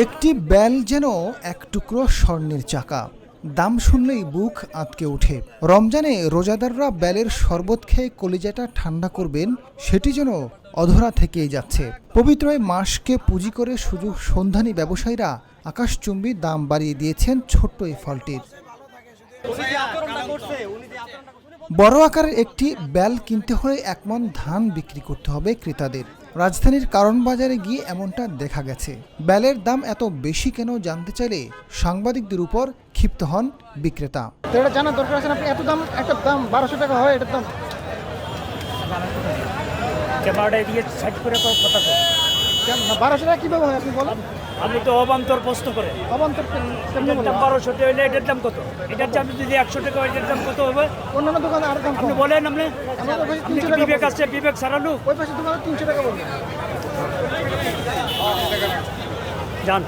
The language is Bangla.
একটি বেল যেন এক টুকরো স্বর্ণের চাকা। দাম শুনলেই বুক আঁতকে ওঠে। রমজানে রোজাদাররা বেলের শরবত খেয়ে কলিজাটা ঠান্ডা করবেন, সেটি যেন অধরা থেকেই যাচ্ছে। পবিত্র এই মাসকে পুঁজি করে সুযোগ সন্ধানী ব্যবসায়ীরা আকাশচুম্বী দাম বাড়িয়ে দিয়েছেন ছোট্ট এই ফলটির। বড় আকারের একটি বেল কিনতে হলে 1 মণ ধান বিক্রি করতে হবে ক্রেতাদের। রাজধানীর কারণ বাজারে গিয়ে এমনটা দেখা গেছে। বেলের দাম এত বেশি কেন জানতে চাইলে সাংবাদিকদের উপর ক্ষিপ্ত হন বিক্রেতা। এটা জানার দরকার আছে, আপনি এত দাম, একটা দাম 1200 টাকা হয়, এটার দাম ক্যামেরাটা এদিকে সাইড করে কথা কর। 1200 টাকা কিভাবে হয় আপনি বলেন? আপনি তো অবান্তর প্রশ্ন করে অবান্তর কেমনে এটার দাম বলেন? 1200 টাকা হইলে এটার দাম কত? এটার দাম যদি 100 টাকা হয় এটার দাম কত হবে? অন্যান্য দোকানে আর দাম কম। আপনি বলেন আপনি আমরা তো ভাই আপনি 300 কি টাকা বিবেক বলছি। আছে? বিবেক সারানো ওই পাশে দোকানে 300 টাকা বলবেন। যান।